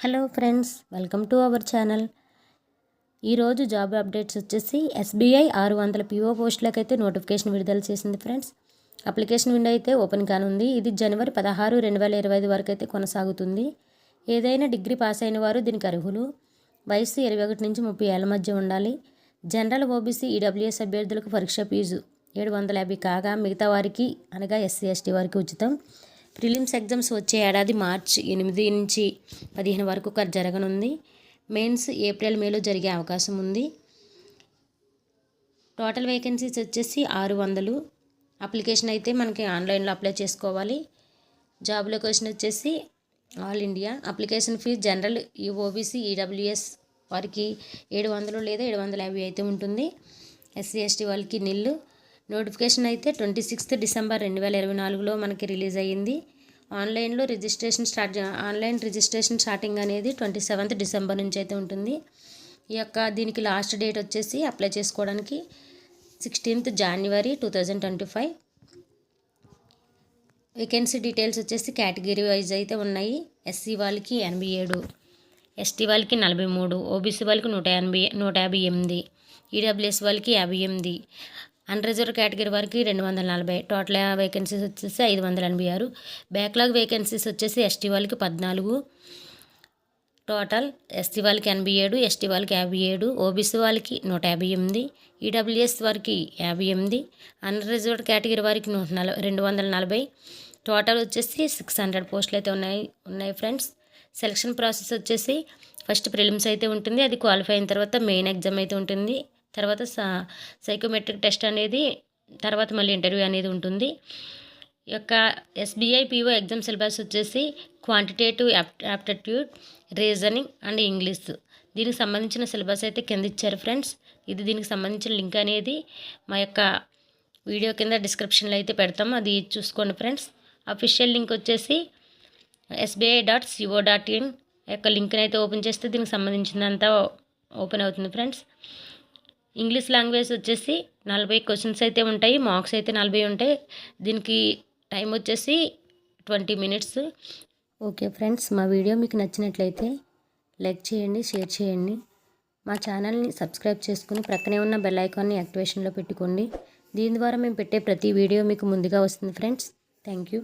Hello friends, welcome to our channel. ఈరోజు job updates వచ్చేసి SBI 600 PO పోస్టులకు అయితే నోటిఫికేషన్ విడుదల చేసింది ఫ్రెండ్స్. అప్లికేషన్ విండో అయితే ఓపెన్ కానుంది. ఇది జనవరి 16, 2025 వరకు అయితే కొనసాగుతుంది. ఏదైనా డిగ్రీ పాస్ అయిన వారు దీనికి అర్హులు. వయసు 21 నుంచి 30 ఏళ్ల మధ్య ఉండాలి. జనరల్, ఓబీసీ, ఈడబ్ల్యూఎస్ అభ్యర్థులకు పరీక్ష ఫీజు 750 కాగా మిగతా వారికి అనగా ఎస్సీ, ఎస్టీ వారికి ఉచితం. ప్రిలిమ్స్ ఎగ్జామ్స్ వచ్చే ఏడాది మార్చి 8 నుంచి 15 వరకు జరగనుంది. మెయిన్స్ ఏప్రిల్, మేలో జరిగే అవకాశం ఉంది. టోటల్ వేకెన్సీస్ వచ్చేసి 600. అప్లికేషన్ అయితే మనకి ఆన్లైన్లో అప్లై చేసుకోవాలి. జాబ్ లొకేషన్ వచ్చేసి all India. Application fee general, OBC, EWS వారికి 700 లేదా 750 అయితే ఉంటుంది. ఎస్సీ, ఎస్టీ వాళ్ళకి నిల్లు. నోటిఫికేషన్ అయితే 26 డిసెంబర్ 2024లో మనకి రిలీజ్ అయ్యింది. ఆన్లైన్ రిజిస్ట్రేషన్ స్టార్టింగ్ అనేది 27 డిసెంబర్ నుంచి అయితే ఉంటుంది. దీనికి లాస్ట్ డేట్ వచ్చేసి అప్లై చేసుకోవడానికి 16 జనవరి 2025. వేకెన్సీ డీటెయిల్స్ వచ్చేసి కేటగిరీ వైజ్ అయితే ఉన్నాయి. ఎస్సీ వాళ్ళకి 87, ఎస్టీ వాళ్ళకి 43, ఓబీసీ వాళ్ళకి 158, ఈడబ్ల్యూఎస్ వాళ్ళకి 58, అన్రిజర్వ్ కేటగిరీ వారికి 240. టోటల్ వేకెన్సీస్ వచ్చేసి 586. బ్యాక్లాగ్ వేకెన్సీస్ వచ్చేసి ఎస్టీ వాళ్ళకి 14. టోటల్ ఎస్టీ వాళ్ళకి 87, ఎస్టీ వాళ్ళకి 57, ఓబీసీ వాళ్ళకి 158, ఈడబ్ల్యూఎస్ వారికి 58, అన్రిజర్వ్డ్ కేటగిరీ వారికి 240. టోటల్ వచ్చేసి 600 పోస్టులు అయితే ఉన్నాయి ఫ్రెండ్స్. సెలక్షన్ ప్రాసెస్ వచ్చేసి ఫస్ట్ ప్రిలిమ్స్ అయితే ఉంటుంది. అది క్వాలిఫై అయిన తర్వాత మెయిన్ ఎగ్జామ్ అయితే ఉంటుంది. తర్వాత సైకోమెట్రిక్ టెస్ట్ అనేది, తర్వాత మళ్ళీ ఇంటర్వ్యూ అనేది ఉంటుంది. ఎస్బీఐ పీఓ ఎగ్జామ్ సిలబస్ వచ్చేసి quantitative aptitude, reasoning and English. దీనికి సంబంధించిన సిలబస్ అయితే కింద ఇచ్చారు ఫ్రెండ్స్. దీనికి సంబంధించిన లింక్ అనేది మా వీడియో కింద డిస్క్రిప్షన్లో అయితే పెడతాము, అది చూసుకోండి ఫ్రెండ్స్. అఫీషియల్ లింక్ వచ్చేసి sbi.co.in లింక్ని అయితే ఓపెన్ చేస్తే దీనికి సంబంధించినంత ఓపెన్ అవుతుంది ఫ్రెండ్స్. ఇంగ్లీష్ లాంగ్వేజ్ వచ్చేసి 40 క్వశ్చన్స్ అయితే ఉంటాయి. మార్క్స్ అయితే 40 ఉంటాయి. దీనికి టైం వచ్చేసి 20 మినిట్స్. ఓకే ఫ్రెండ్స్, మా వీడియో మీకు నచ్చినట్లయితే లైక్ చేయండి, షేర్ చేయండి. మా ఛానల్ని సబ్స్క్రైబ్ చేసుకుని ప్రక్కనే ఉన్న బెల్ ఐకాన్ని యాక్టివేషన్లో పెట్టుకోండి. దీని ద్వారా మేము పెట్టే ప్రతి వీడియో మీకు ముందుగా వస్తుంది ఫ్రెండ్స్. Thank you.